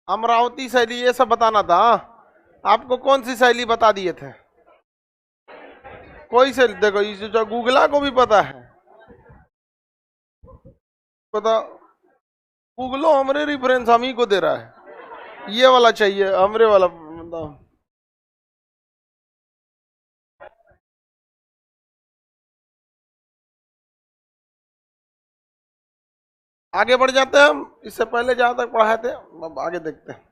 अमरावती शैली ये सब बताना था। आपको कौन सी शैली बता दिए थे? कोई शैली देखो, इस जो गूगला को भी पता है, पता। गूगलो हमरे रेफरेंस हम ही को दे रहा है, ये वाला चाहिए हमरे वाला मतलब। आगे बढ़ जाते हैं हम, इससे पहले जहां तक पढ़ाए थे अब आगे देखते हैं।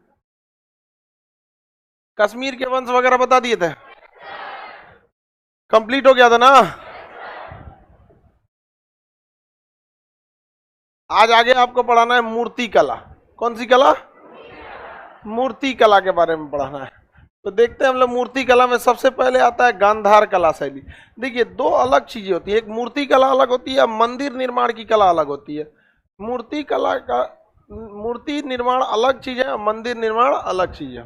कश्मीर के वंश वगैरह बता दिए थे, कंप्लीट हो गया था ना। आज आगे आपको पढ़ाना है मूर्ति कला। कौन सी कला? मूर्ति कला के बारे में पढ़ाना है। तो देखते हैं हम लोग, मूर्ति कला में सबसे पहले आता है गांधार कला शैली। देखिए दो अलग चीजें होती है, एक मूर्ति कला अलग होती है, मंदिर निर्माण की कला अलग होती है। मूर्ति कला का, मूर्ति निर्माण अलग चीज है, मंदिर निर्माण अलग चीज है।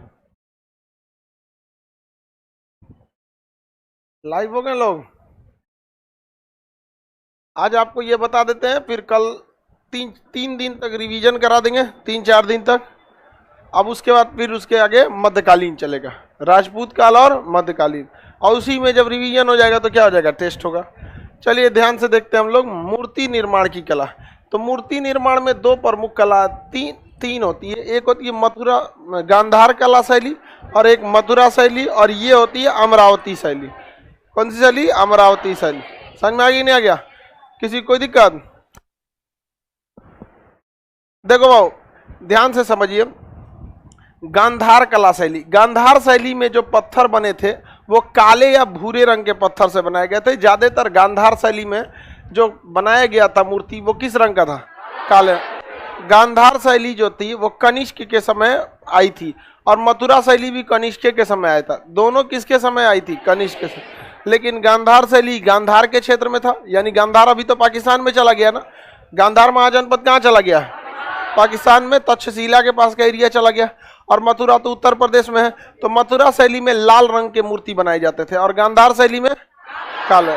लाइव हो गए लोग? आज आपको ये बता देते हैं, फिर कल तीन दिन तक रिवीजन करा देंगे, 3-4 दिन तक। अब उसके बाद फिर उसके आगे मध्यकालीन चलेगा, राजपूत काल और मध्यकालीन। और उसी में जब रिवीजन हो जाएगा तो क्या हो जाएगा, टेस्ट होगा। चलिए ध्यान से देखते हैं हम लोग मूर्ति निर्माण की कला। तो मूर्ति निर्माण में दो प्रमुख कला, तीन होती है। एक होती है मथुरा गांधार कला शैली, और एक मथुरा शैली, और ये होती है अमरावती शैली। कौन सी शैली? अमरावती शैली। समझ में आ गया नहीं आ गया? किसी कोई दिक्कत? देखो भाव, ध्यान से समझिए। गांधार कला शैली, गांधार शैली में जो पत्थर बने थे वो काले या भूरे रंग के पत्थर से बनाए गए थे। ज्यादातर गांधार शैली में जो बनाया गया था मूर्ति वो किस रंग का था? काले। गांधार शैली जो थी वो कनिष्क के समय आई थी, और मथुरा शैली भी कनिष्क के समय आया था। दोनों किसके समय आई थी? कनिष्क के समय। लेकिन गांधार शैली गांधार के क्षेत्र में था, यानी गांधार अभी तो पाकिस्तान में चला गया ना। गांधार महाजनपद कहाँ चला गया? पाकिस्तान में, तक्षशिला के पास का एरिया चला गया। और मथुरा तो उत्तर प्रदेश में है। तो मथुरा शैली में लाल रंग के मूर्ति बनाए जाते थे, और गांधार शैली में काले।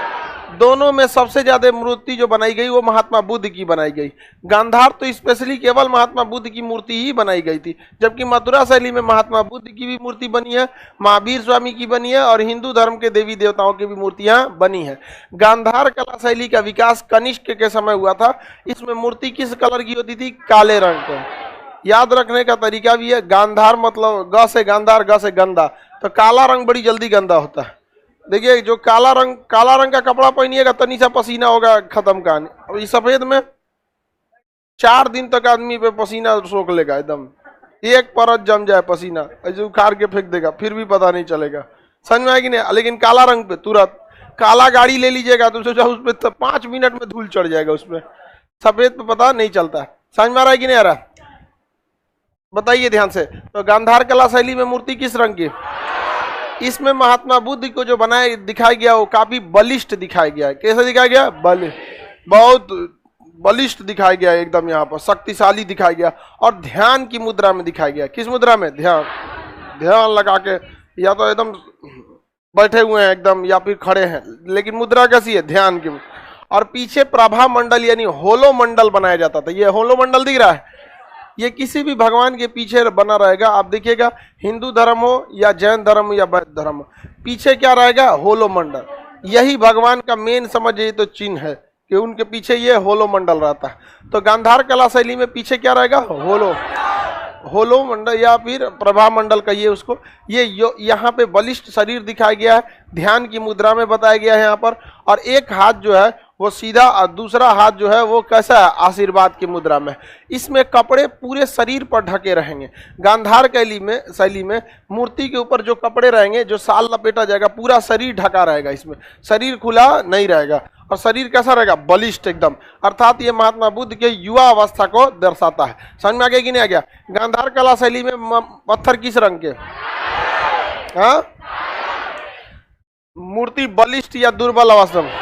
दोनों में सबसे ज्यादा मूर्ति जो बनाई गई वो महात्मा बुद्ध की बनाई गई। गांधार तो स्पेशली केवल महात्मा बुद्ध की मूर्ति ही बनाई गई थी, जबकि मथुरा शैली में महात्मा बुद्ध की भी मूर्ति बनी है, महावीर स्वामी की बनी है, और हिंदू धर्म के देवी देवताओं की भी मूर्तियां बनी है। गांधार कला शैली का विकास कनिष्क के समय हुआ था। इसमें मूर्ति किस कलर की होती थी? काले रंग का। याद रखने का तरीका भी है, गांधार मतलब ग से गांधार, ग से गंदा, तो काला रंग बड़ी जल्दी गंदा होता है। देखिए जो काला रंग का कपड़ा पहनिएगा तनी सा पसीना होगा, खत्म कहानी। अब इस सफेद में 4 दिन तक आदमी पे पसीना सोख लेगा, एकदम एक परत जम जाए पसीना, ऐसे उखाड़ के फेंक देगा, फिर भी पता नहीं चलेगा। समझ में आएगी नहीं? लेकिन काला रंग पे तुरंत, काला गाड़ी ले लीजिएगा तो सोचा उस पर 5 मिनट में धूल चढ़ जाएगा उसमें, सफेद पे पता नहीं चलता। समझ में आ रहा है कि नहीं आ रहा? बताइए ध्यान से। तो गांधार कला शैली में मूर्ति किस रंग की? इसमें महात्मा बुद्ध को जो बनाया दिखाया गया वो काफी बलिष्ठ दिखाया गया है। कैसे दिखाया गया? बहुत बलिष्ठ दिखाया गया है, एकदम यहाँ पर शक्तिशाली दिखाया गया। और ध्यान की मुद्रा में दिखाया गया। किस मुद्रा में? ध्यान लगा के, या तो एकदम बैठे हुए हैं एकदम, या फिर खड़े हैं, लेकिन मुद्रा कैसी है? ध्यान की। और पीछे प्रभा मंडल यानी होलो मंडल बनाया जाता था। ये होलो मंडल दिख रहा है, ये किसी भी भगवान के पीछे बना रहेगा। आप देखिएगा, हिंदू धर्म हो या जैन धर्म हो या बौद्ध धर्म हो, पीछे क्या रहेगा? होलो मंडल। यही भगवान का मेन समझिए तो चिन्ह है कि उनके पीछे ये होलो मंडल रहता है। तो गांधार कला शैली में पीछे क्या रहेगा? होलो मंडल या फिर प्रभा मंडल कहिए उसको। ये यहाँ पे बलिष्ठ शरीर दिखाया गया है, ध्यान की मुद्रा में बताया गया है यहाँ पर। और एक हाथ जो है वो सीधा, और दूसरा हाथ जो है वो कैसा है? आशीर्वाद की मुद्रा में। इसमें कपड़े पूरे शरीर पर ढके रहेंगे। गांधार शैली में मूर्ति के ऊपर जो कपड़े रहेंगे, जो साल लपेटा जाएगा, पूरा शरीर ढका रहेगा। इसमें शरीर खुला नहीं रहेगा, और शरीर कैसा रहेगा? बलिष्ठ एकदम। अर्थात ये महात्मा बुद्ध के युवा अवस्था को दर्शाता है। समझ में आ गया कि नहीं आ गया? गांधार कला शैली में पत्थर किस रंग के? हाँ, मूर्ति बलिष्ठ या दुर्बल अवस्था में?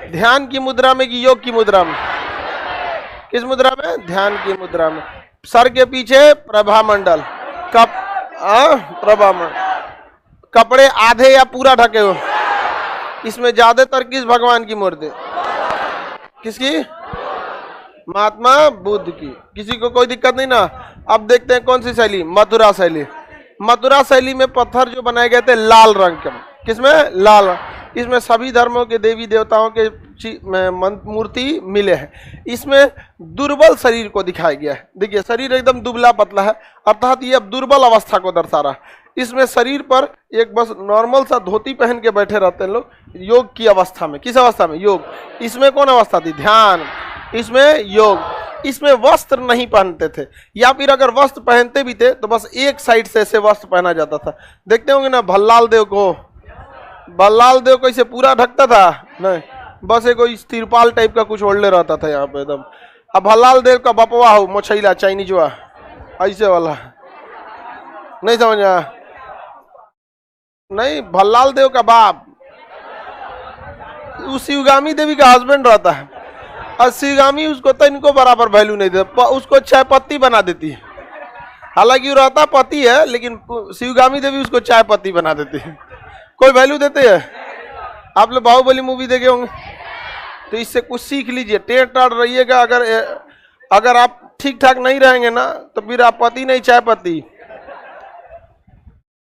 ध्यान की मुद्रा में कि योग की मुद्रा में? किस मुद्रा में? ध्यान की मुद्रा में। सर के पीछे प्रभा मंडल, प्रभा मंडल, कपड़े आधे या पूरा ढके हुए। इसमें ज्यादातर किस भगवान की मूर्ति? किसकी? महात्मा बुद्ध की। किसी को कोई दिक्कत नहीं ना? अब देखते हैं कौन सी शैली, मथुरा शैली। मथुरा शैली में पत्थर जो बनाए गए थे लाल रंग के, किसमें, लाल। इसमें सभी धर्मों के देवी देवताओं के मूर्ति मिले हैं। इसमें दुर्बल शरीर को दिखाया गया है। देखिए शरीर एकदम दुबला पतला है, अर्थात ये अब दुर्बल अवस्था को दर्शा रहा है। इसमें शरीर पर एक बस नॉर्मल सा धोती पहन के बैठे रहते हैं लोग, योग की अवस्था में। किस अवस्था में, योग। इसमें कौन अवस्था थी, ध्यान। इसमें योग। इसमें वस्त्र नहीं पहनते थे, या फिर अगर वस्त्र पहनते भी थे तो बस एक साइड से ऐसे वस्त्र पहना जाता था। देखते होंगे ना भल्लाल देव को, भल्लाल देव को इसे पूरा ढकता था नहीं, बस एक कोई तिरपाल टाइप का कुछ ओढ़ले रहता था यहाँ पे एकदम। अब भल्लाल देव का बपवा हो मोछैला चाइनीज हुआ ऐसे वाला, नहीं समझ आया, नहीं भल्लाल देव का बाप उस शिवगामी देवी का हस्बैंड रहता है, और शिवगामी उसको तो इनको बराबर वैल्यू नहीं देता, उसको चाय पत्ती बना देती है। हालांकि वो रहता पति है, लेकिन शिवगामी देवी उसको चाय पत्ती बना देती है। कोई वैल्यू देते हैं? आप लोग बाहुबली मूवी देखे होंगे, तो इससे कुछ सीख लीजिए। टेढ़ टाढ़ रहिएगा, अगर आप ठीक ठाक नहीं रहेंगे ना तो फिर आप पति नहीं चाय पत्ती।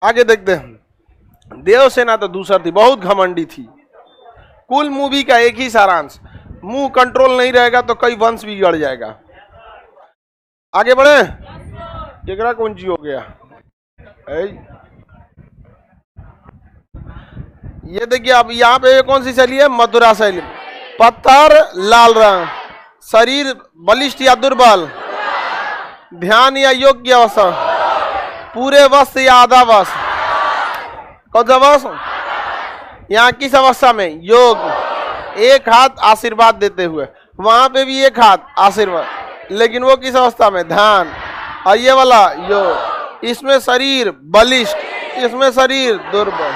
आगे देखते हैं। देवसेना तो दूसर थी, बहुत घमंडी थी। कुल मूवी का एक ही सारांश, मुंह कंट्रोल नहीं रहेगा तो कई वंश बिगड़ जाएगा। आगे बढ़े, केकरा कौन ची हो गया, ये देखिए। अब यहाँ पे कौन सी शैली है, मथुरा शैली। पत्थर लाल रंग, शरीर बलिष्ठ या दुर्बल, ध्यान या योग की अवस्था, पूरे वस्त्र या आधा वस्त्र, कौन सा वस्त्र, यहाँ किस अवस्था में, योग। एक हाथ आशीर्वाद देते हुए, वहां पे भी एक हाथ आशीर्वाद, लेकिन वो किस अवस्था में, ध्यान। और ये वाला योग। इसमें शरीर बलिष्ठ, इसमें शरीर दुर्बल।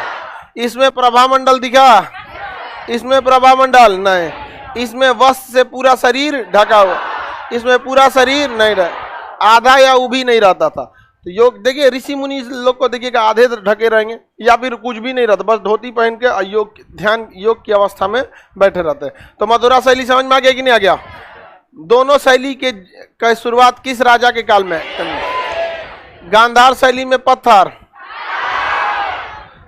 इसमें प्रभामंडल दिखा, इसमें प्रभामंडल नहीं। इसमें वस्त्र से पूरा शरीर ढका हुआ, इसमें पूरा शरीर नहीं ढका, आधा या वो भी नहीं रहता था। तो योग देखिए, ऋषि मुनि लोग को देखिएगा आधे ढके रहेंगे या फिर कुछ भी नहीं रहता, बस धोती पहन के योग, ध्यान योग की अवस्था में बैठे रहते हैं। तो मथुरा शैली समझ में आ गया कि नहीं आ गया? दोनों शैली के शुरुआत किस राजा के काल में? गांधार शैली में पत्थर,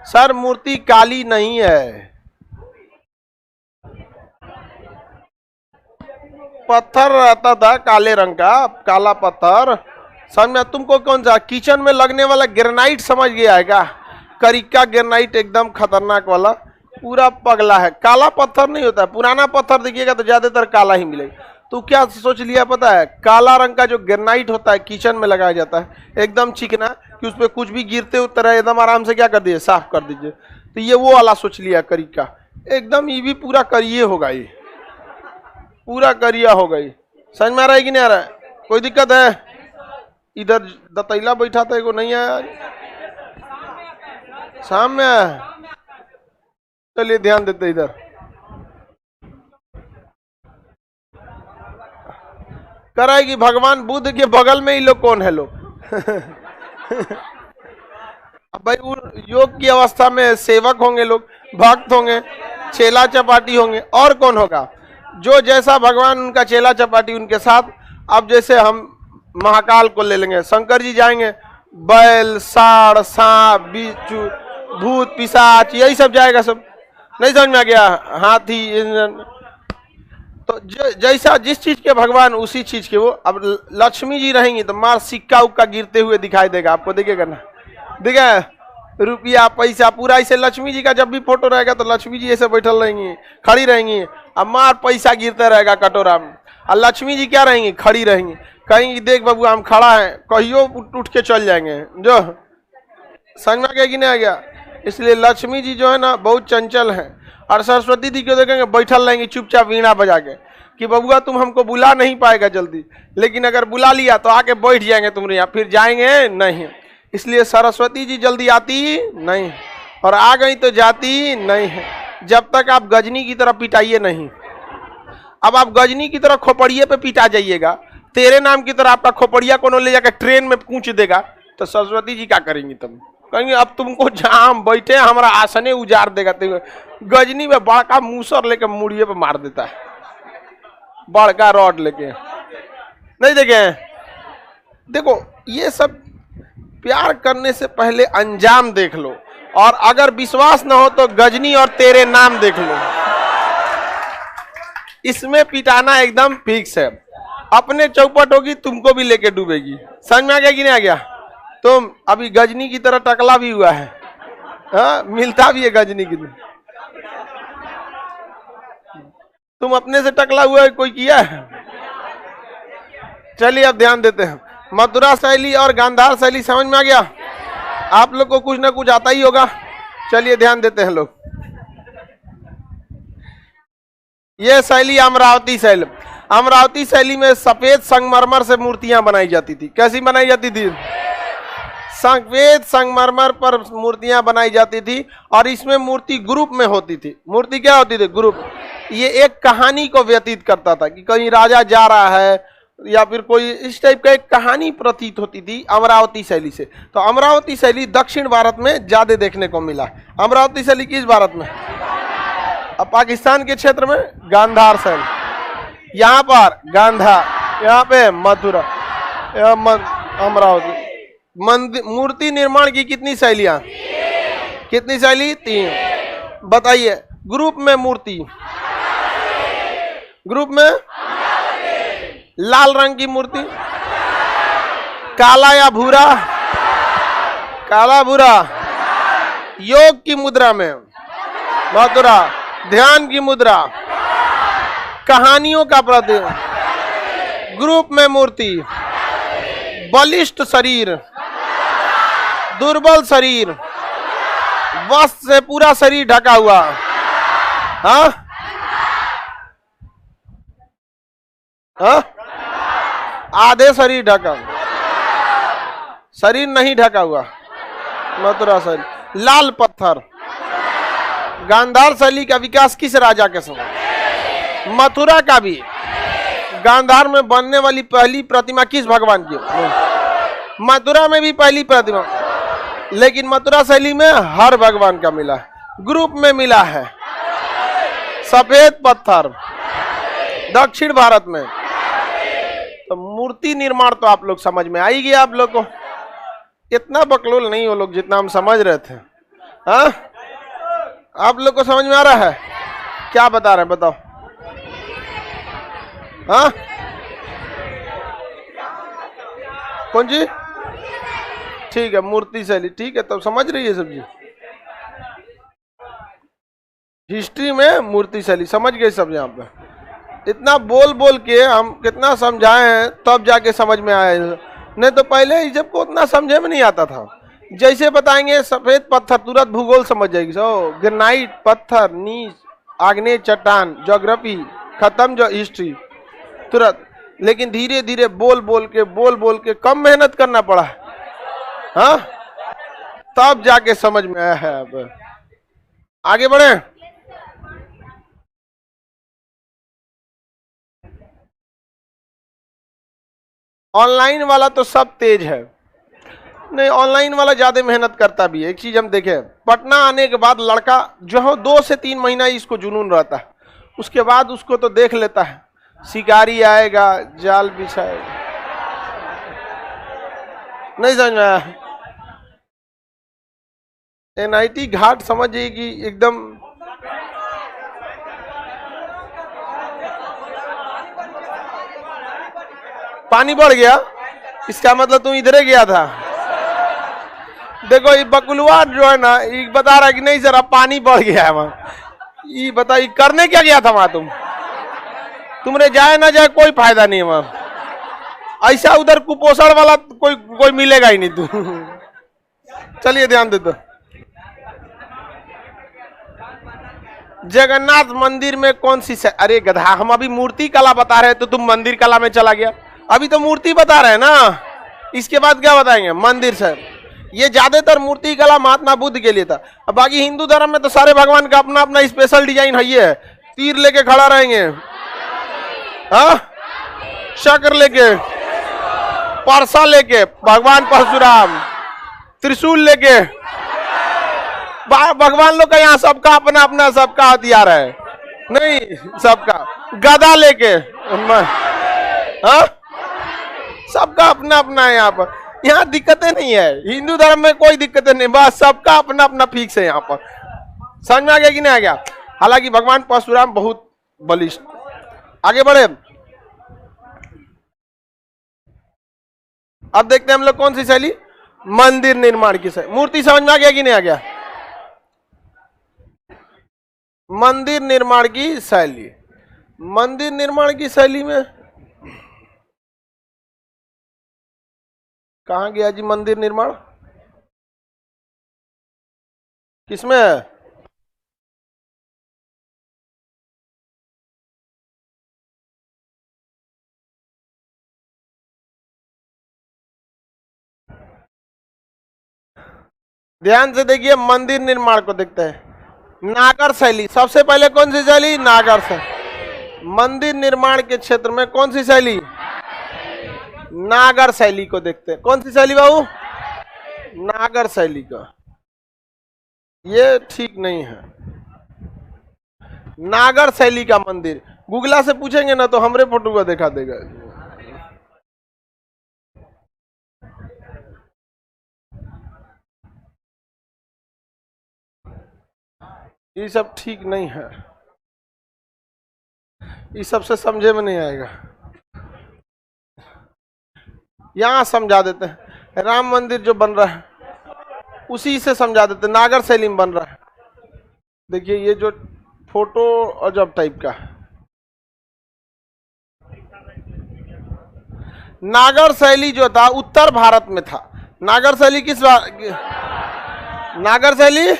सर मूर्ति काली नहीं है, पत्थर रहता था काले रंग का, काला पत्थर। समझ में? तुमको कौन सा किचन में लगने वाला ग्रेनाइट समझ गया है क्या? करिका ग्रेनाइट एकदम खतरनाक वाला, पूरा पगला है, काला पत्थर नहीं होता है। पुराना पत्थर देखिएगा तो ज्यादातर काला ही मिलेगा। तो क्या सोच लिया पता है, काला रंग का जो ग्रेनाइट होता है किचन में लगाया जाता है, एकदम चिकना, कि उस पर कुछ भी गिरते उतरे एकदम आराम से क्या कर दीजिए, साफ कर दीजिए। तो ये वो वाला सोच लिया करिका, एकदम ये भी पूरा करिए होगा, ये पूरा करिया हो गई। समझ में आ रहा है कि नहीं आ रहा है? कोई दिक्कत है? इधर दतैला बैठा था, एगो नहीं आया, शाम में आया। चलिए ध्यान देते इधर। कराएगी भगवान बुद्ध के बगल में ही लोग कौन है लोग भाई योग की अवस्था में सेवक होंगे लोग, भक्त होंगे, चेला चपाटी होंगे, और कौन होगा? जो जैसा भगवान उनका चेला चपाटी उनके साथ। अब जैसे हम महाकाल को ले लेंगे, शंकर जी जाएंगे, बैल, साड़, सांप, बिच्छू, भूत, पिशाच, यही सब जाएगा सब। नहीं समझ में आ गया? हाथी, तो जैसा जिस चीज के भगवान उसी चीज के वो। अब लक्ष्मी जी रहेंगी तो मार सिक्का उक्का गिरते हुए दिखाई देगा आपको, देखिएगा ना, देखा रुपया पैसा पूरा ऐसे। लक्ष्मी जी का जब भी फोटो रहेगा तो लक्ष्मी जी ऐसे बैठल रहेंगी, खड़ी रहेंगी, अब मार पैसा गिरता रहेगा कटोरा में, और लक्ष्मी जी क्या रहेंगी, खड़ी रहेंगी, कहेंगी देख बाबू हम खड़ा है, कहियो उठ के चल जाएंगे। जो समझ में आ गया कि नहीं आ गया? इसलिए लक्ष्मी जी जो है ना बहुत चंचल है, और सरस्वती जी को देखेंगे बैठल रहेंगी चुपचाप वीणा बजा के, कि बबुआ तुम हमको बुला नहीं पाएगा जल्दी, लेकिन अगर बुला लिया तो आके बैठ जाएंगे तुम्हारे यहाँ, फिर जाएंगे नहीं। इसलिए सरस्वती जी जल्दी आती नहीं, और आ गई तो जाती नहीं है, जब तक आप गजनी की तरह पिटाइए नहीं। अब आप गजनी की तरह खोपड़िए पे पिटा जाइएगा, तेरे नाम की तरह आपका खोपड़िया को ले जाकर ट्रेन में कूच देगा, तो सरस्वती जी क्या करेंगी? तुम कहेंगे अब तुमको जहां हम बैठे हमारा आसने उजाड़ देगा। गजनी में बड़का मूसर लेके मुड़िए पे मार देता है, बड़का रॉड लेके। नहीं देखे? देखो ये सब प्यार करने से पहले अंजाम देख लो, और अगर विश्वास न हो तो गजनी और तेरे नाम देख लो। इसमें पिटाना एकदम फिक्स है। अपने चौपट होगी, तुमको भी लेके डूबेगी। समझ में आ गया कि नहीं आ गया? तुम अभी गजनी की तरह टकला भी हुआ है, हाँ, मिलता भी है गजनी की। तुम अपने से टकला हुआ है, कोई किया है? चलिए अब ध्यान देते हैं। मथुरा शैली और गांधार शैली समझ में आ गया? आप लोग को कुछ ना कुछ आता ही होगा। चलिए ध्यान देते हैं लोग। ये शैली अमरावती शैली। अमरावती शैली में सफेद संगमरमर से मूर्तियां बनाई जाती थी। कैसी बनाई जाती थी? सफेद संगमरमर पर मूर्तियां बनाई जाती थी, और इसमें मूर्ति ग्रुप में होती थी। मूर्ति क्या होती थी? ग्रुप। ये एक कहानी को व्यतीत करता था कि कहीं राजा जा रहा है या फिर कोई इस टाइप का एक कहानी प्रतीत होती थी अमरावती शैली से। तो अमरावती शैली दक्षिण भारत में ज्यादा देखने को मिला। अमरावती शैली किस भारत में? अब पाकिस्तान के क्षेत्र में गांधार शैली, यहाँ पर गांधार, यहाँ पे मथुरा, अमरावती। मूर्ति निर्माण की कितनी शैलियां? कितनी शैली? 3। बताइए। ग्रुप में मूर्ति, ग्रुप में लाल रंग की मूर्ति, काला या भूरा? काला भूरा। योग की मुद्रा में मथुरा, ध्यान की मुद्रा, कहानियों का प्रतीक, ग्रुप में मूर्ति, बलिष्ठ शरीर, दुर्बल शरीर, वस्त्र से पूरा शरीर ढका हुआ, हाँ हाँ, आधे शरीर ढका, शरीर नहीं ढका हुआ, मथुरा शैली। लाल पत्थर। गांधार शैली का विकास किस राजा के समय? मथुरा का भी। गांधार में बनने वाली पहली प्रतिमा किस भगवान की? मथुरा में भी पहली प्रतिमा, लेकिन मथुरा शैली में हर भगवान का मिला है, ग्रुप में मिला है। सफेद पत्थर दक्षिण भारत में। तो मूर्ति निर्माण तो आप लोग समझ में आ ही गया। आप लोग को इतना बकलोल नहीं हो लोग जितना हम समझ रहे थे। हाँ, आप लोग को समझ में आ रहा है? क्या बता रहे हैं बताओ? हाँ, कौन जी? ठीक है, मूर्ति शैली। ठीक है, तब समझ रही है सब जी। हिस्ट्री में मूर्ति शैली समझ गए सब। यहाँ पे इतना बोल बोल के हम कितना समझाए हैं, तब जाके समझ में आया। नहीं तो पहले जब को उतना समझे में नहीं आता था। जैसे बताएंगे सफेद पत्थर, तुरंत भूगोल समझ जाएगी। ग्रेनाइट पत्थर, नीच, आग्नेय चट्टान, ज्योग्राफी खत्म, जो हिस्ट्री तुरंत। लेकिन धीरे धीरे बोल बोल के कम मेहनत करना पड़ा, हाँ, तब जाके समझ में आया है। अब आगे बढ़े। ऑनलाइन वाला तो सब तेज है, नहीं, ऑनलाइन वाला ज्यादा मेहनत करता भी है। एक चीज हम देखें, पटना आने के बाद लड़का जो है 2 से 3 महीना इसको जुनून रहता है, उसके बाद उसको तो देख लेता है। शिकारी आएगा, जाल बिछाएगा, नहीं समझ में आया? NIT घाट समझिएगी एकदम। पानी बढ़ गया, इसका मतलब तुम इधरे गया था। देखो ये बकुलवा जो है ना, ये बता रहा है कि नहीं सर अब पानी बढ़ गया है वहां। ये बताइए करने क्या गया था वहां? तुमने जाए ना जाए कोई फायदा नहीं है वहां। ऐसा उधर कुपोषण वाला कोई मिलेगा ही नहीं तू। चलिए ध्यान दे दो। जगन्नाथ मंदिर में कौन सी अरे गधा, हम अभी मूर्ति कला बता रहे हैं तो तुम मंदिर कला में चला गया। अभी तो मूर्ति बता रहे हैं ना, इसके बाद क्या बताएंगे? मंदिर से। ये ज्यादातर मूर्ति कला महात्मा बुद्ध के लिए था। अब बाकी हिंदू धर्म में तो सारे भगवान का अपना अपना स्पेशल डिजाइन है। ये तीर लेके खड़ा रहेंगे, हाँ, चक्र लेके, परसा लेके भगवान परशुराम, त्रिशूल लेके भगवान लोग का यहाँ सबका अपना अपना सबका हथियार है, नहीं सबका गदा लेके, हाँ, सबका अपना अपना है यहाँ पर। यहाँ दिक्कतें नहीं है, हिंदू धर्म में कोई दिक्कतें नहीं, बस सबका अपना अपना फिक्स है यहाँ पर। समझ में आ गया कि नहीं आ गया? हालांकि भगवान परशुराम बहुत बलिष्ठ। आगे बढ़े, अब देखते हैं हम लोग कौन सी शैली, मंदिर निर्माण की शैली। मूर्ति समझ में आ गया कि नहीं आ गया? मंदिर निर्माण की शैली, मंदिर निर्माण की शैली में कहां गया जी मंदिर निर्माण, किसमें है? ध्यान से देखिए, मंदिर निर्माण को देखते हैं। नागर शैली, सबसे पहले कौन सी शैली? नागर शैली। मंदिर निर्माण के क्षेत्र में कौन सी शैली? नागर शैली को देखते हैं। कौन सी शैली बाबू? नागर शैली का। ये ठीक नहीं है। नागर शैली का मंदिर, गुगला से पूछेंगे ना तो हमरे फोटो को दिखा देगा। ये सब ठीक नहीं है, ये सबसे समझे में नहीं आएगा। यहां समझा देते हैं, राम मंदिर जो बन रहा है उसी से समझा देते हैं, नागर शैली में बन रहा है। देखिए ये जो फोटो अजब टाइप का है, नागर शैली जो था उत्तर भारत में था। नागर शैली किस नागर शैली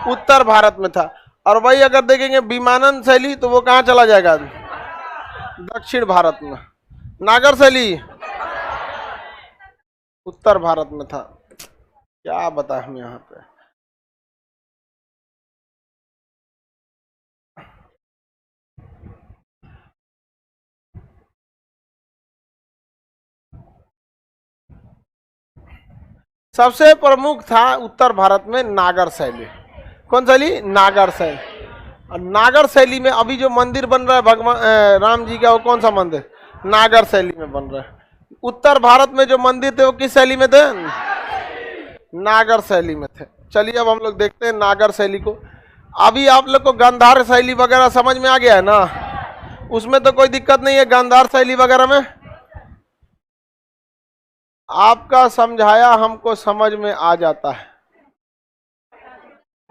उत्तर भारत में था। और वही अगर देखेंगे विमानन शैली तो वो कहां चला जाएगा? दक्षिण भारत में। नागर शैली उत्तर भारत में था। क्या बता हम यहाँ पे, सबसे प्रमुख था उत्तर भारत में नागर शैली। कौन शैली? नागर शैली। और नागर शैली में अभी जो मंदिर बन रहा है भगवान राम जी का, वो कौन सा मंदिर? नागर शैली में बन रहा है। उत्तर भारत में जो मंदिर थे वो किस शैली में थे? नागर शैली में थे। चलिए अब हम लोग देखते हैं नागर शैली को। अभी आप लोग को गांधार शैली वगैरह समझ में आ गया है ना? उसमें तो कोई दिक्कत नहीं है। गांधार शैली वगैरह में आपका समझाया हमको समझ में आ जाता है,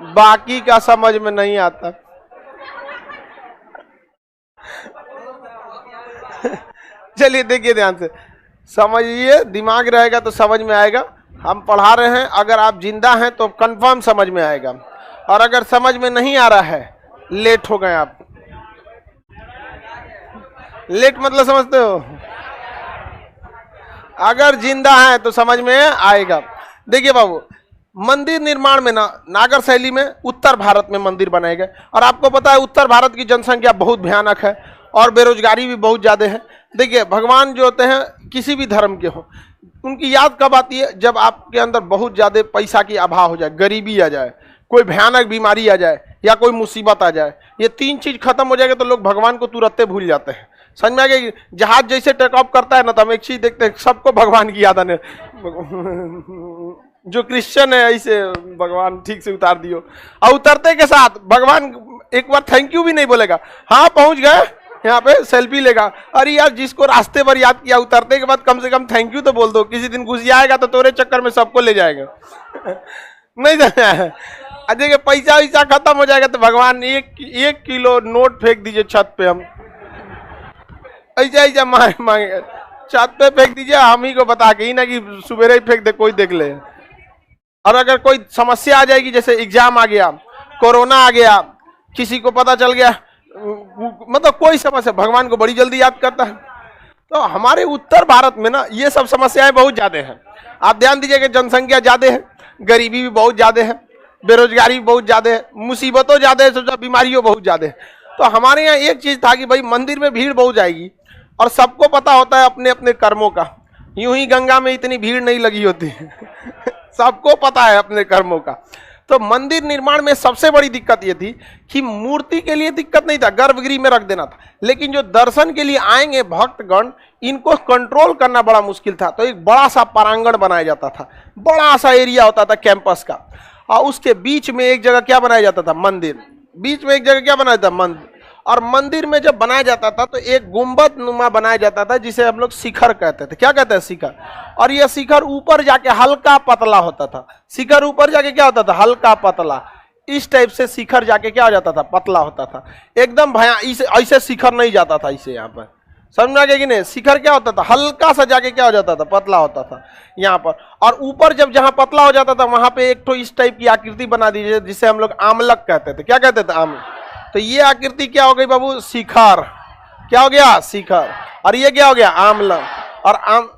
बाकी का समझ में नहीं आता। चलिए देखिए ध्यान से समझिए, दिमाग रहेगा तो समझ में आएगा। हम पढ़ा रहे हैं, अगर आप जिंदा हैं तो कंफर्म समझ में आएगा, और अगर समझ में नहीं आ रहा है लेट हो गए आप। लेट मतलब समझते हो? अगर जिंदा है तो समझ में आएगा। देखिए बाबू, मंदिर निर्माण में ना नागर शैली में उत्तर भारत में मंदिर बनाए गए। और आपको पता है उत्तर भारत की जनसंख्या बहुत भयानक है और बेरोजगारी भी बहुत ज्यादा है। देखिए भगवान जो होते हैं किसी भी धर्म के हो, उनकी याद कब आती है? जब आपके अंदर बहुत ज्यादा पैसा की अभाव हो जाए, गरीबी आ जाए, कोई भयानक बीमारी आ जाए, या कोई मुसीबत आ जाए। ये तीन चीज खत्म हो जाएगा तो लोग भगवान को तुरंत भूल जाते हैं। समझ में आ गया? जहाज जैसे टेक ऑफ करता है ना तो हम एक चीज देखते हैं, सबको भगवान की याद आने। जो क्रिश्चियन है ऐसे भगवान ठीक से उतार दियो, और उतरते के साथ भगवान एक बार थैंक यू भी नहीं बोलेगा। हाँ पहुंच गए, यहाँ पे सेल्फी लेगा। अरे यार जिसको रास्ते पर याद किया, उतरते के बाद कम से कम थैंक यू तो बोल दो। किसी दिन घुस आएगा तो तोरे चक्कर में सबको ले जाएगा। नहीं जाना है। देखिए पैसा वैसा खत्म हो जाएगा तो भगवान एक किलो नोट फेंक दीजिए छत पे, हम ऐसा ऐसा मांगे छत पे फेंक दीजिए, हम ही को बता के ही ना कि सुबह ही फेंक दे, कोई देख ले। और अगर कोई समस्या आ जाएगी, जैसे एग्जाम आ गया, कोरोना आ गया, किसी को पता चल गया, मतलब कोई समस्या, भगवान को बड़ी जल्दी याद करता है। तो हमारे उत्तर भारत में ना ये सब समस्याएं बहुत ज्यादा हैं। आप ध्यान दीजिएगा, जनसंख्या ज्यादा है, गरीबी भी बहुत ज्यादा है, बेरोजगारी भी बहुत ज्यादा है, मुसीबतों ज्यादा है, बीमारियों बहुत ज्यादा है। तो हमारे यहाँ एक चीज था कि भाई मंदिर में भीड़ बहुत जाएगी, और सबको पता होता है अपने अपने कर्मों का। यूं ही गंगा में इतनी भीड़ नहीं लगी होती। सबको पता है अपने कर्मों का। तो मंदिर निर्माण में सबसे बड़ी दिक्कत ये थी कि मूर्ति के लिए दिक्कत नहीं था, गर्भगृह में रख देना था, लेकिन जो दर्शन के लिए आएंगे भक्तगण, इनको कंट्रोल करना बड़ा मुश्किल था। तो एक बड़ा सा प्रांगण बनाया जाता था, बड़ा सा एरिया होता था कैंपस का, और उसके बीच में एक जगह क्या बनाया जाता था, मंदिर। बीच में एक जगह क्या बनाया था, मंदिर। और मंदिर में जब बनाया जाता था तो एक गुंबद नुमा बनाया जाता था, जिसे हम लोग शिखर कहते थे। क्या कहते हैं, शिखर। और यह शिखर ऊपर जाके हल्का पतला होता था। शिखर ऊपर जाके क्या होता था, हल्का पतला। इस टाइप से शिखर जाके क्या हो जाता था, पतला होता था एकदम। भया ऐसे शिखर नहीं जाता था इसे, यहाँ पर समझ में आ गया कि नहीं। शिखर क्या होता था, हल्का सा जाके क्या हो जाता था, पतला होता था यहाँ पर। और ऊपर जब जहाँ पतला हो जाता था वहां पे एक तो इस टाइप की आकृति बना दीजिए, जिसे हम लोग आमलक कहते थे। क्या कहते थे, आमलक। तो ये आकृति क्या हो गई बाबू, शिखर। क्या हो गया, शिखर। और ये क्या हो गया, आमलक। और आम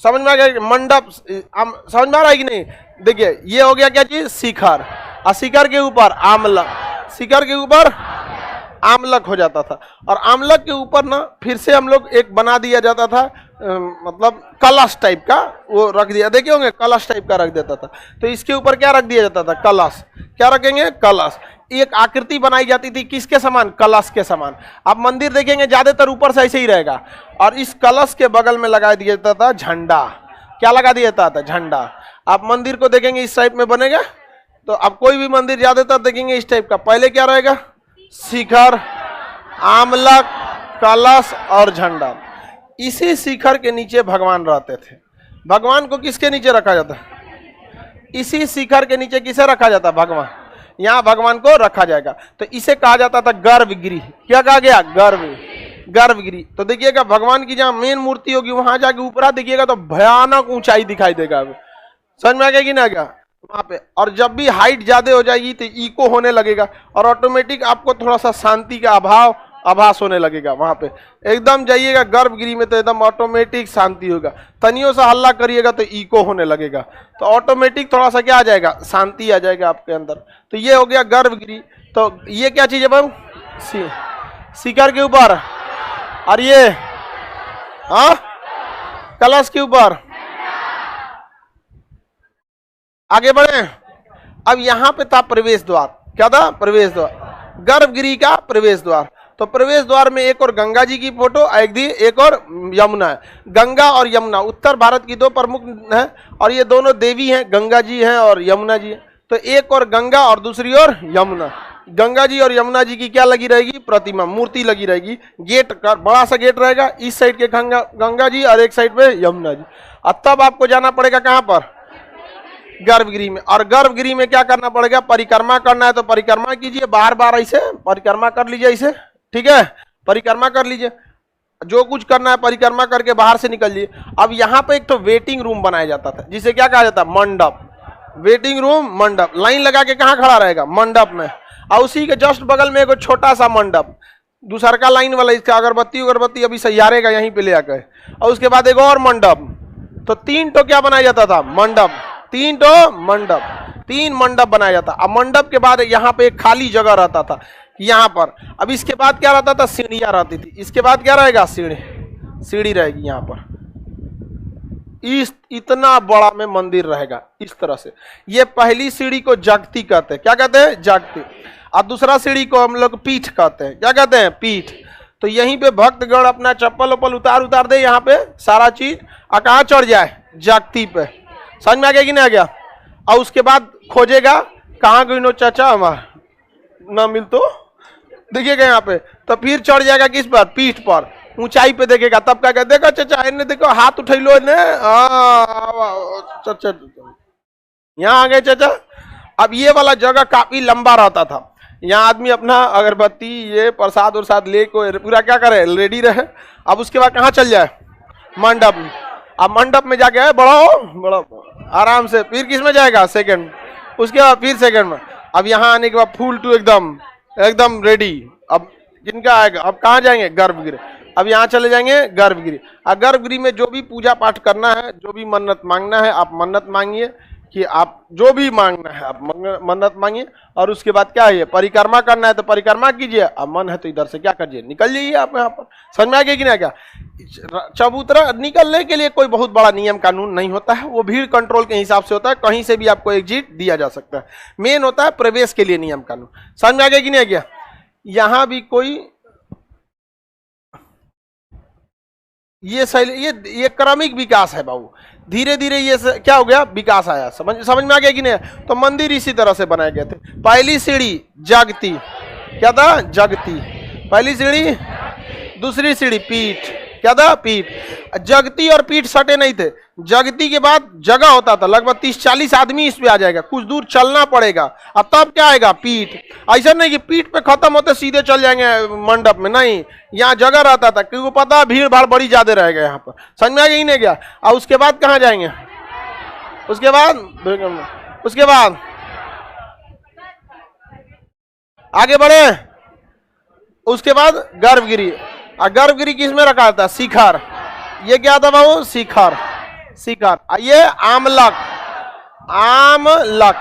समझ में आ गया, मंडप समझ में आ रहा है कि नहीं। देखिए ये हो गया क्या चीज, शिखर। और शिखर के ऊपर आमलक, शिखर के ऊपर आमलक हो जाता था। और आमलक के ऊपर ना फिर से हम लोग एक बना दिया जाता था, मतलब कलश टाइप का वो रख दिया, देखे होंगे कलश टाइप का रख देता था। तो इसके ऊपर क्या रख दिया जाता था, कलश। क्या रखेंगे, कलश। एक आकृति बनाई जाती थी किसके समान, कलश के समान। आप मंदिर देखेंगे ज्यादातर ऊपर से ऐसे ही रहेगा। और इस कलश के बगल में लगा दिया जाता था झंडा। क्या लगा दिया जाता था, झंडा। आप मंदिर को देखेंगे इस टाइप में बनेगा। तो आप कोई भी मंदिर ज्यादातर देखेंगे इस टाइप का, पहले क्या रहेगा, शिखर, आमलक, कलश और झंडा। इसी शिखर के नीचे भगवान रहते थे। भगवान को किसके नीचे रखा जाता, इसी शिखर के नीचे किसे रखा जाता, भगवान। यहाँ भगवान को रखा जाएगा। तो इसे कहा जाता था गर्भगृह। क्या कहा गया, गर्भगृह। तो देखिएगा भगवान की जहाँ मेन मूर्ति होगी वहां जाके ऊपर देखिएगा तो भयानक ऊंचाई दिखाई देगा। समझ में आ गया कि ना, क्या वहां पे। और जब भी हाइट ज्यादा हो जाएगी तो इको होने लगेगा और ऑटोमेटिक आपको थोड़ा सा शांति का आभास होने लगेगा वहां पे। एकदम जाइएगा गर्भगृह में तो एकदम ऑटोमेटिक शांति होगा। तनियों सा हल्ला करिएगा तो इको होने लगेगा, तो ऑटोमेटिक थोड़ा सा क्या आ जाएगा, शांति आ जाएगा आपके अंदर। तो ये हो गया गर्भगृह। तो ये क्या चीज है बाबू, शिखर के ऊपर। और ये कलश के ऊपर। आगे बढ़े। अब यहां पे था प्रवेश द्वार। क्या था, प्रवेश द्वार, गर्भगृह का प्रवेश द्वार। तो प्रवेश द्वार में एक और गंगा जी की फोटो, एक और यमुना है। गंगा और यमुना उत्तर भारत की दो प्रमुख है, और ये दोनों देवी हैं, गंगा जी हैं और यमुना जी हैं। तो एक और गंगा और दूसरी ओर यमुना। गंगा जी और यमुना जी की क्या लगी रहेगी, प्रतिमा, मूर्ति लगी रहेगी। गेट का बड़ा सा गेट रहेगा, इस साइड के गंगा जी और एक साइड पे यमुना जी। और तब आपको जाना पड़ेगा कहां पर, गर्भगृह में। और गर्भगृह में क्या करना पड़ेगा, परिक्रमा करना है तो परिक्रमा कीजिए, बार बार ऐसे परिक्रमा कर लीजिए, ऐसे, ठीक है, परिक्रमा कर लीजिए। जो कुछ करना है परिक्रमा करके बाहर से निकलिए। अब यहाँ पे एक तो वेटिंग रूम बनाया जाता था, जिसे क्या कहा जाता है, मंडप। वेटिंग रूम, मंडप। लाइन लगा के कहाँ खड़ा रहेगा, मंडप में। और उसी के जस्ट बगल में एक छोटा सा मंडप, दूसरा का लाइन वाला, इसका अगरबत्ती अभी सैयारेगा यहीं पे ले आकर। और उसके बाद एक और मंडप। तो तीन तो क्या बनाया जाता था, मंडप। तीन मंडप बनाया जाता। अब मंडप के बाद यहाँ पे एक खाली जगह रहता था यहाँ पर। अब इसके बाद क्या रहता था, सीढ़ियां रहती थी। इसके बाद क्या रहेगा, सीढ़ी रहेगी यहाँ पर। इतना बड़ा में मंदिर रहेगा इस तरह से। ये पहली सीढ़ी को जगती कहते हैं। क्या कहते हैं, जगती। और दूसरा सीढ़ी को हम लोग पीठ कहते हैं। क्या कहते हैं, पीठ। तो यहीं पे भक्तगण अपना चप्पल उप्पल उतार दे यहाँ पे सारा चीज, और कहाँ चढ़ जाए, जगती पे। समझ में आ गया कि नहीं आ गया। और उसके बाद खोजेगा कहाँ गई नो चाचा हमारा, ना मिल तो देखिएगा यहाँ पे। तो फिर चढ़ जाएगा किस पर, पीठ पर, ऊंचाई पे देखेगा। तब क्या कहते, देखो चाचा इन्हें देखो, हाथ उठैलो ने, चाचा यहाँ आ गए चाचा। अब ये वाला जगह काफी लंबा रहता था। यहाँ आदमी अपना अगरबत्ती ये प्रसाद उरसाद ले को पूरा क्या करे, रेडी रहे। अब उसके बाद कहाँ चल जाए, मंडप। अब मंडप में जाके बड़ा आराम से। फिर किस में जाएगा, सेकंड। उसके बाद फिर सेकंड में। अब यहाँ आने के बाद फुल टू एकदम रेडी। अब जिनका आएगा, अब कहाँ जाएंगे, गर्भगृह। अब यहाँ चले जाएंगे गर्भगृह। और गर्भगृह में जो भी पूजा पाठ करना है, जो भी मन्नत मांगना है, आप मन्नत मांगिए। कि आप जो भी मांगना है आप मन्नत मांगिए, और उसके बाद क्या है, परिक्रमा करना है तो परिक्रमा कीजिए, अब मन है तो इधर से क्या करिए, निकल जाइए आप यहाँ पर। समझ में आ गया कि नहीं? क्या चबूतरा निकलने के लिए कोई बहुत बड़ा नियम कानून नहीं होता है, वो भीड़ कंट्रोल के हिसाब से होता है, कहीं से भी आपको एग्जिट दिया जा सकता है। मेन होता है प्रवेश के लिए नियम कानून। समझ में आ गया कि नहीं? क्या यहाँ भी कोई ये ये क्रमिक विकास है बाबू, धीरे धीरे ये क्या हो गया, विकास आया। समझ में आ गया कि नहीं? तो मंदिर इसी तरह से बनाए गए थे। पहली सीढ़ी जगती, क्या था, जगती, पहली सीढ़ी, दूसरी सीढ़ी पीठ, क्या था, पीठ। जगती और पीठ सटे नहीं थे, जगती के बाद जगह होता था, लगभग 30-40 आदमी इस पे आ जाएगा, कुछ दूर चलना पड़ेगा, अब तब क्या आएगा, पीठ। ऐसा नहीं कि पीठ पे खत्म होते सीधे चल जाएंगे मंडप में, नहीं, यहाँ जगह रहता था, क्योंकि पता है भीड़ भाड़ बड़ी ज्यादा रहेगा यहाँ पर। समझ में आ गया ही नहीं? गया। और उसके बाद कहाँ जाएंगे, उसके बाद आगे बढ़े, उसके बाद गर्भगिरी। और गर्भगिरी किस में रखा था, शिखर। ये क्या था बाबू, शिखर, शिखर। ये आमलक, आमलक।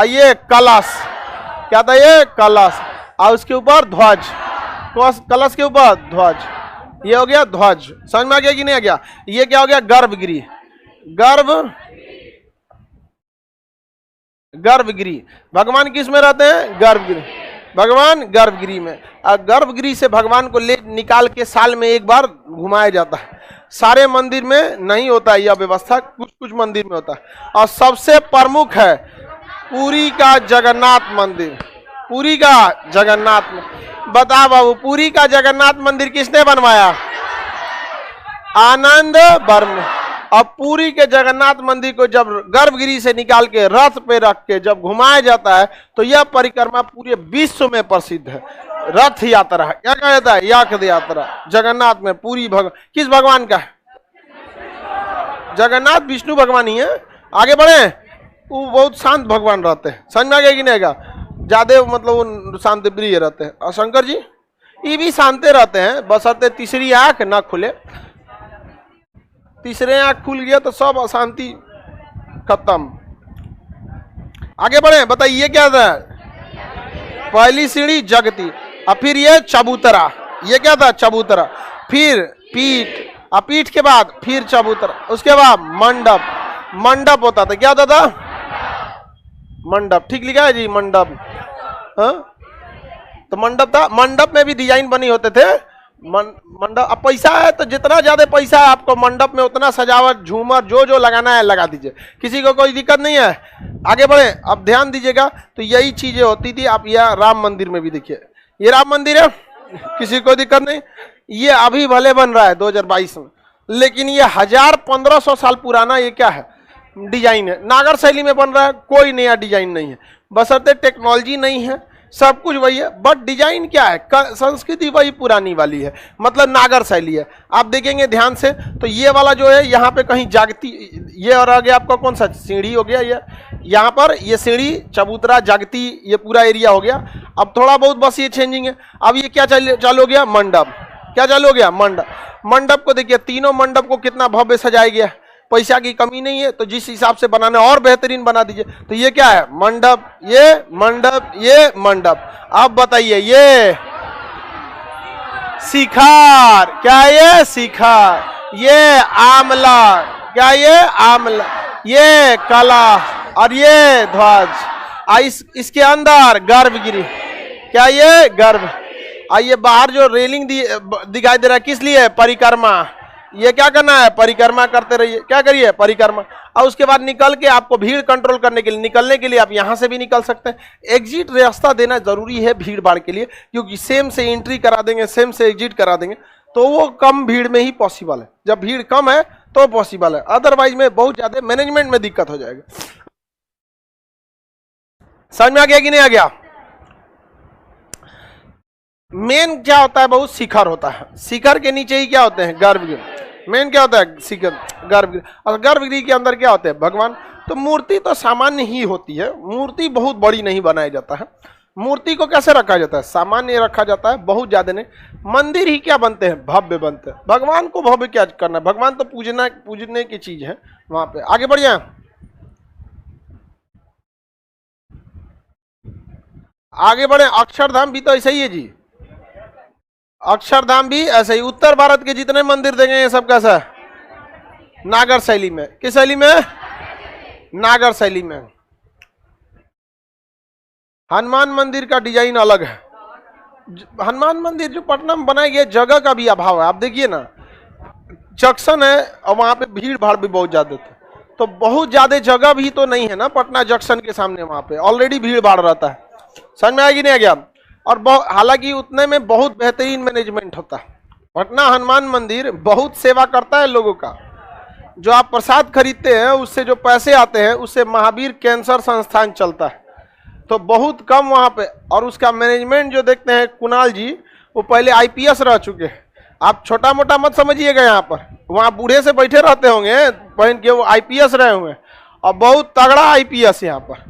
ये कलश, क्या था, ये कलश। और उसके ऊपर ध्वज, कलश के ऊपर ध्वज, ये हो गया ध्वज। समझ में आ गया कि नहीं आ गया? ये क्या हो गया, गर्भगिरी, गर्भगिरी। भगवान किस में रहते हैं, गर्भगिरी, भगवान गर्भगिरी में। और गर्भगिरी से भगवान को ले निकाल के साल में एक बार घुमाया जाता है। सारे मंदिर में नहीं होता है यह व्यवस्था, कुछ कुछ मंदिर में होता है। और सबसे प्रमुख है पुरी का जगन्नाथ मंदिर, पुरी का जगन्नाथ। बता बाबू, पुरी का जगन्नाथ मंदिर किसने बनवाया, आनंद वर्मा। अब पुरी के जगन्नाथ मंदिर को जब गर्भगिरी से निकाल के रथ पे रख के जब घुमाया जाता है तो यह परिक्रमा पूरे विश्व में प्रसिद्ध है। रथ यात्रा है, क्या कहा जाता है, याक यात्रा। जगन्नाथ में पूरी किस भगवान का है, जगन्नाथ विष्णु भगवान ही है। आगे बढ़े, वो बहुत शांत भगवान रहते हैं। समझ में आ गया कि नहीं? ज्यादा मतलब वो शांत प्रिय रहते हैं। और शंकर जी ये भी शांत रहते हैं, बशर्ते तीसरी आंख ना खुले। तीसरे आंख खुल गया तो सब अशांति खत्म। आगे बढ़े, बताइए ये क्या था, पहली सीढ़ी जगती, और फिर ये चबूतरा, ये क्या था, चबूतरा। फिर पीठ, और पीठ के बाद फिर चबूतरा, उसके बाद मंडप, मंडप होता था, क्या होता था, मंडप। ठीक लिखा है जी, मंडप। हाँ, तो मंडप था, मंडप में भी डिजाइन बनी होते थे। मंडप, अब पैसा है तो जितना ज्यादा पैसा है आपको मंडप में उतना सजावट, झूमर जो जो लगाना है लगा दीजिए, किसी को कोई दिक्कत नहीं है। आगे बढ़े, अब ध्यान दीजिएगा, तो यही चीजें होती थी। आप यह राम मंदिर में भी देखिए, ये राम मंदिर है, किसी को दिक्कत नहीं। ये अभी भले बन रहा है 2022 में, लेकिन ये 1000-1500 साल पुराना ये क्या है, डिजाइन है। नागर शैली में बन रहा है, कोई नया डिजाइन नहीं है, बशर्ते टेक्नोलॉजी नहीं है, सब कुछ वही है, बट डिजाइन क्या है, संस्कृति वही पुरानी वाली है, मतलब नागर शैली है। आप देखेंगे ध्यान से तो ये वाला जो है यहाँ पे कहीं जागती, ये और आ गया आपका कौन सा, सीढ़ी हो गया ये, यहाँ पर ये सीढ़ी, चबूतरा, जागती, ये पूरा एरिया हो गया। अब थोड़ा बहुत बस ये चेंजिंग है। अब ये क्या चालू हो गया, मंडप, क्या चालू हो गया, मंडप। मंडप को देखिए, तीनों मंडप को कितना भव्य सजाया गया, पैसा की कमी नहीं है, तो जिस हिसाब से बनाना और बेहतरीन बना दीजिए। तो ये क्या है, मंडप, ये मंडप, ये मंडप। अब बताइए ये शिखर, क्या ये शिखर, ये आमला, क्या ये आमला, ये कला, और ये ध्वज। इसके अंदर गर्भगिरी, क्या ये गर्भ। आइए बाहर जो रेलिंग दिखाई दे रहा है किस लिए, परिक्रमा। ये क्या करना है, परिक्रमा करते रहिए, क्या करिए, परिक्रमा। और उसके बाद निकल के आपको भीड़ कंट्रोल करने के लिए, निकलने के लिए आप यहां से भी निकल सकते हैं। एग्जिट रास्ता देना जरूरी है भीड़ भाड़ के लिए, क्योंकि सेम से एंट्री करा देंगे, सेम से एग्जिट करा देंगे तो वो कम भीड़ में ही पॉसिबल है। जब भीड़ कम है तो पॉसिबल है, अदरवाइज में बहुत ज्यादा मैनेजमेंट में दिक्कत हो जाएगा। समझ में आ गया कि नहीं आ गया? मेन क्या होता है, बहुत शिखर होता है, शिखर के नीचे ही क्या होते हैं, गर्भगृह। मेन क्या होता है, शिखर, गर्भगृह। और गर्भगृह के अंदर क्या होते हैं, भगवान। तो मूर्ति तो सामान्य ही होती है, मूर्ति बहुत बड़ी नहीं बनाया जाता है। मूर्ति को कैसे रखा जाता है, सामान्य रखा जाता है, बहुत ज्यादा नहीं। मंदिर ही क्या बनते हैं, भव्य बनते हैं। भगवान को भव्य क्या करना है, भगवान तो पूजने की चीज है वहां पे। आगे बढ़िए, आगे बढ़े, अक्षरधाम भी तो ऐसा ही है जी, अक्षरधाम भी ऐसे ही। उत्तर भारत के जितने मंदिर देंगे ये सब कैसा है, नागर शैली में। किस शैली में, नागर शैली में। हनुमान मंदिर का डिजाइन अलग है। हनुमान मंदिर जो पटना में बनाया गया, जगह का भी अभाव है। आप देखिए ना, जंक्शन है और वहां पे भीड़ भाड़ भी बहुत ज्यादा था, तो बहुत ज्यादा जगह भी तो नहीं है ना पटना जंक्शन के सामने, वहां पे ऑलरेडी भीड़ भाड़ रहता है। समझ में आएगी नहीं आ गया। और हालांकि उतने में बहुत बेहतरीन मैनेजमेंट होता है। पटना हनुमान मंदिर बहुत सेवा करता है लोगों का। जो आप प्रसाद खरीदते हैं उससे जो पैसे आते हैं उससे महावीर कैंसर संस्थान चलता है, तो बहुत कम वहां पे। और उसका मैनेजमेंट जो देखते हैं कुणाल जी, वो पहले आईपीएस रह चुके हैं। आप छोटा मोटा मत समझिएगा, यहाँ पर वहाँ बूढ़े से बैठे रहते होंगे पहन के, वो आईपीएस रहे हुए और बहुत तगड़ा आईपीएस यहाँ पर,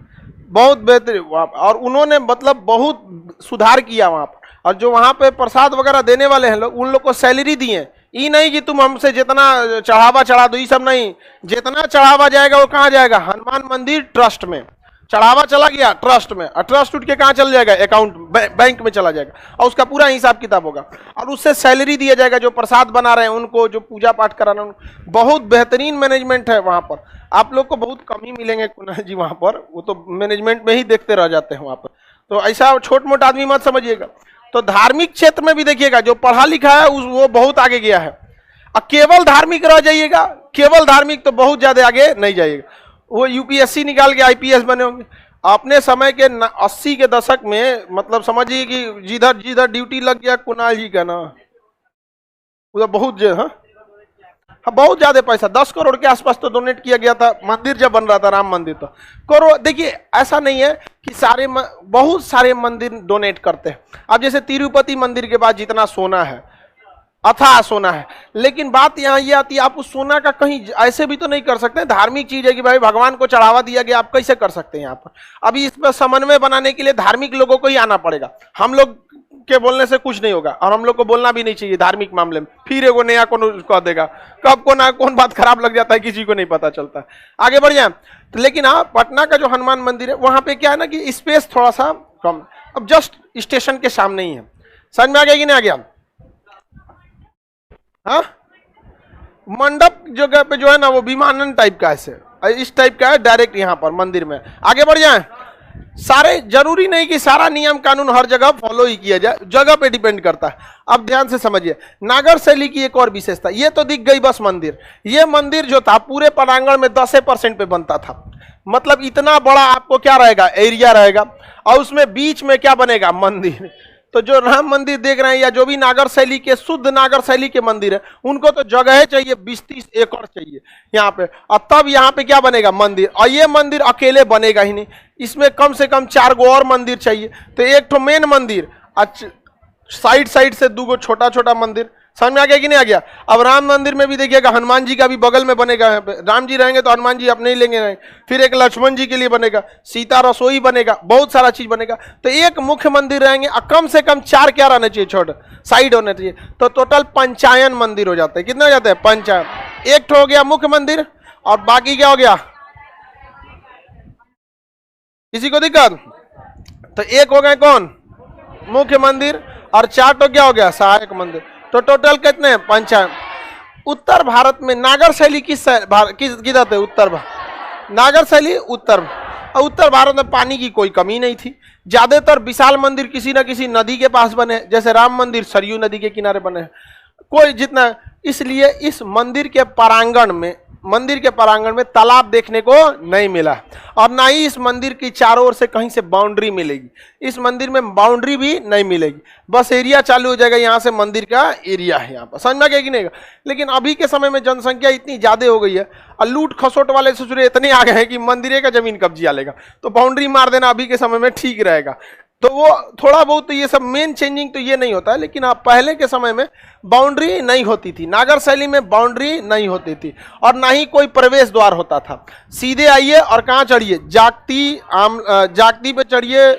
बहुत बेहतरीन। और उन्होंने मतलब बहुत सुधार किया वहाँ पर। और जो वहाँ पे प्रसाद वगैरह देने वाले हैं लोग, उन लोग को सैलरी दिए। ये नहीं कि तुम हमसे जितना चढ़ावा चढ़ा दो, ये सब नहीं। जितना चढ़ावा जाएगा वो कहाँ जाएगा, हनुमान मंदिर ट्रस्ट में। चढ़ावा चला गया ट्रस्ट में, और ट्रस्ट उठ के कहाँ चल जाएगा, अकाउंट बैंक में चला जाएगा, और उसका पूरा हिसाब किताब होगा। और उससे सैलरी दिया जाएगा जो प्रसाद बना रहे हैं उनको, जो पूजा पाठ करा रहे हैं। बहुत बेहतरीन मैनेजमेंट है वहाँ पर। आप लोग को बहुत कम ही मिलेंगे कुणाल जी वहाँ पर, वो तो मैनेजमेंट में ही देखते रह जाते हैं वहाँ पर। तो ऐसा छोट मोटा आदमी मत समझिएगा। तो धार्मिक क्षेत्र में भी देखिएगा, जो पढ़ा लिखा है वो बहुत आगे गया है। और केवल धार्मिक रह जाइएगा, केवल धार्मिक तो बहुत ज्यादा आगे नहीं जाइएगा। वो यूपीएससी निकाल के आईपीएस बने होंगे। अपने समय के 80 के दशक में, मतलब समझिए कि जिधर जिधर ड्यूटी लग गया कुणाल जी का ना, उधर बहुत बहुत ज्यादा पैसा, 10 करोड़ के आसपास तो डोनेट किया गया था मंदिर जब बन रहा था, राम मंदिर। तो करोड़, देखिए ऐसा नहीं है कि बहुत सारे मंदिर डोनेट करते हैं। अब जैसे तिरुपति मंदिर के बाद जितना सोना है, अथाह सोना है, लेकिन बात यहाँ ये आती है, आप उस सोना का कहीं ऐसे भी तो नहीं कर सकते। धार्मिक चीज है कि भाई भगवान को चढ़ावा दिया गया, आप कैसे कर सकते हैं यहाँ पर। अभी इसमें समन्वय बनाने के लिए धार्मिक लोगों को ही आना पड़ेगा। हम लोग के बोलने से कुछ नहीं होगा, और हम लोग को बोलना भी नहीं चाहिए धार्मिक मामले में। फिर एगो नया कौन कह देगा, कब को ना कौन बात खराब लग जाता है, किसी को नहीं पता चलता। आगे बढ़ जाए तो, लेकिन हाँ, पटना का जो हनुमान मंदिर है वहां पे क्या है ना कि स्पेस थोड़ा सा कम। अब जस्ट स्टेशन के सामने ही है। समझ में आ गया कि नहीं आ गया। हाँ, मंडप जगह पे जो है ना वो विमानन टाइप का ऐसे इस टाइप का है, डायरेक्ट यहाँ पर मंदिर में। आगे बढ़ जाए, सारे जरूरी नहीं कि सारा नियम कानून हर जगह फॉलो ही किया जाए, जगह पे डिपेंड करता है। अब ध्यान से समझिए, नागर शैली की एक और विशेषता, ये तो दिख गई बस मंदिर। ये मंदिर जो था पूरे प्रांगण में 10% पे बनता था। मतलब इतना बड़ा आपको क्या रहेगा, एरिया रहेगा, और उसमें बीच में क्या बनेगा, मंदिर। तो जो राम मंदिर देख रहे हैं या जो भी नागर शैली के, शुद्ध नागर शैली के मंदिर है, उनको तो जगह चाहिए, 20-30 एकड़ चाहिए यहाँ पे, और तब यहाँ पे क्या बनेगा, मंदिर। और ये मंदिर अकेले बनेगा ही नहीं, इसमें कम से कम 4 गो और मंदिर चाहिए। तो एक तो मेन मंदिर, साइड साइड से 2 गो छोटा छोटा मंदिर। समझ में आ गया कि नहीं आ गया। अब राम मंदिर में भी देखिएगा, हनुमान जी का भी बगल में बनेगा। यहाँ पे राम जी रहेंगे तो हनुमान जी अपने ही लेंगे नहीं, फिर एक लक्ष्मण जी के लिए बनेगा, सीता रसोई बनेगा, बहुत सारा चीज बनेगा। तो एक मुख्य मंदिर रहेंगे, और कम से कम 4 क्या रहना चाहिए, छोटे साइड होने चाहिए। तो टोटल पंचायन मंदिर हो जाते हैं। कितने हो जाते हैं, पंचायन। एक तो हो गया मुख्य मंदिर, और बाकी क्या हो गया, किसी को दिक्कत। तो एक हो गए कौन, मुख्य मंदिर, और 4 तो क्या हो गया, सहायक मंदिर। तो टोटल कितने हैं, पंचायत। उत्तर भारत में नागर शैली किधर थे, उत्तर भारत। नागर शैली उत्तर भारत में पानी की कोई कमी नहीं थी। ज्यादातर विशाल मंदिर किसी न किसी नदी के पास बने, जैसे राम मंदिर सरयू नदी के किनारे बने हैं। कोई जितना, इसलिए इस मंदिर के प्रांगण में तालाब देखने को नहीं मिला, और ना ही इस मंदिर की चारों ओर से कहीं से बाउंड्री मिलेगी। इस मंदिर में बाउंड्री भी नहीं मिलेगी, बस एरिया चालू हो जाएगा, यहाँ से मंदिर का एरिया है यहाँ पर। समझ में आ गया कि नहीं। लेकिन अभी के समय में जनसंख्या इतनी ज्यादा हो गई है, और लूट खसोट वाले ससुरे इतने आ गए हैं कि मंदिर का जमीन कब्जा लेगा, तो बाउंड्री मार देना अभी के समय में ठीक रहेगा। तो वो थोड़ा बहुत, तो ये सब मेन चेंजिंग तो ये नहीं होता है। लेकिन आप पहले के समय में बाउंड्री नहीं होती थी, नागर शैली में बाउंड्री नहीं होती थी, और ना ही कोई प्रवेश द्वार होता था। सीधे आइए और कहाँ चढ़िए, जागती पे चढ़िए,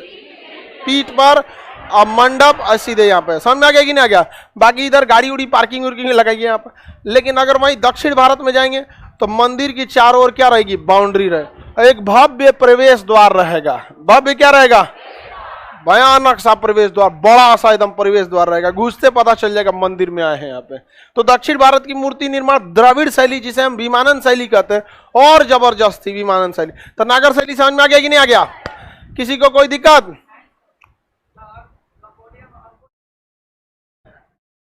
पीठ पर, और मंडप, और सीधे यहाँ पे। समझ में आ गया कि नहीं आ गया। बाकी इधर गाड़ी उड़ी पार्किंग उर्किंग लगाइए यहाँ पर। लेकिन अगर वहीं दक्षिण भारत में जाएंगे तो मंदिर की चारों ओर क्या रहेगी, बाउंड्री रहे, एक भव्य प्रवेश द्वार रहेगा। भव्य क्या रहेगा, भयानक सा प्रवेश द्वार, बड़ा सा एकदम प्रवेश द्वार रहेगा, घुसते पता चल जाएगा मंदिर में आए हैं यहाँ पे। तो दक्षिण भारत की मूर्ति निर्माण द्रविड़ शैली, जिसे हम विमानन शैली कहते हैं, और जबरदस्त थी विमानन शैली। तो नागर शैली समझ में आ गया कि नहीं आ गया? किसी को कोई दिक्कत?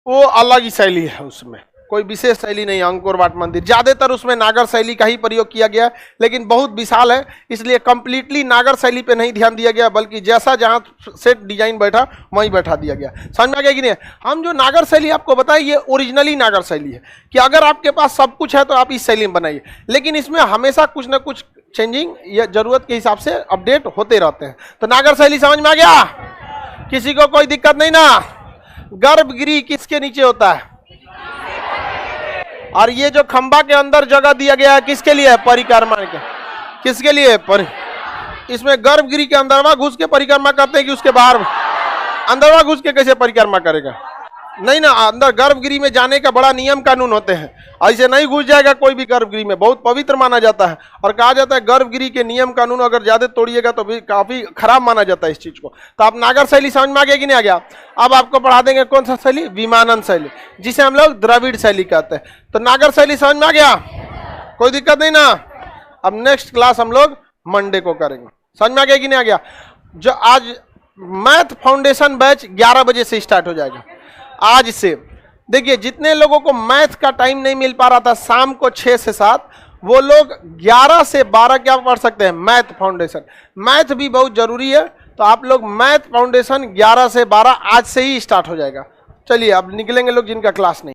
वो अलग ही शैली है, उसमें कोई विशेष शैली नहीं है। अंकोर वाट मंदिर ज्यादातर उसमें नागर शैली का ही प्रयोग किया गया है, लेकिन बहुत विशाल है, इसलिए कंप्लीटली नागर शैली पे नहीं ध्यान दिया गया, बल्कि जैसा जहां सेट डिजाइन बैठा वहीं बैठा दिया गया। समझ में आ गया कि नहीं? हम जो नागर शैली आपको बताएं, ये ओरिजिनली नागर शैली है कि अगर आपके पास सब कुछ है तो आप इस शैली में बनाइए, लेकिन इसमें हमेशा कुछ ना कुछ चेंजिंग या जरूरत के हिसाब से अपडेट होते रहते हैं। तो नागर शैली समझ में आ गया? किसी को कोई दिक्कत नहीं ना? गर्भगृह किसके नीचे होता है? और ये जो खंबा के अंदर जगह दिया गया है किसके लिए है? परिक्रमा के। किसके लिए? इसमें गर्भगृह के अंदर घुस के परिक्रमा करते हैं कि उसके बाहर? अंदर घुस के कैसे परिक्रमा करेगा? नहीं ना, अंदर गर्भगृह में जाने का बड़ा नियम कानून होते हैं, ऐसे नहीं घुस जाएगा कोई भी गर्भगृह में, बहुत पवित्र माना जाता है। और कहा जाता है गर्भगृह के नियम कानून अगर ज्यादा तोड़िएगा तो भी काफी खराब माना जाता है इस चीज को। तो आप नागर शैली समझ में आ गया कि नहीं आ गया? अब आपको पढ़ा देंगे कौन सा शैली? विमानन शैली, जिसे हम लोग द्रविड़ शैली कहते हैं। तो नागर शैली समझ में आ गया? कोई दिक्कत नहीं ना? अब नेक्स्ट क्लास हम लोग मंडे को करेंगे। समझ में आ गया कि नहीं आ गया? जो आज मैथ फाउंडेशन बैच 11 बजे से स्टार्ट हो जाएगा। आज से देखिए, जितने लोगों को मैथ का टाइम नहीं मिल पा रहा था शाम को 6 से 7, वो लोग 11 से 12 क्या पढ़ सकते हैं? Math foundation. मैथ भी बहुत जरूरी है, तो आप लोग मैथ फाउंडेशन 11 से 12 आज से ही स्टार्ट हो जाएगा। चलिए अब निकलेंगे लोग जिनका क्लास नहीं।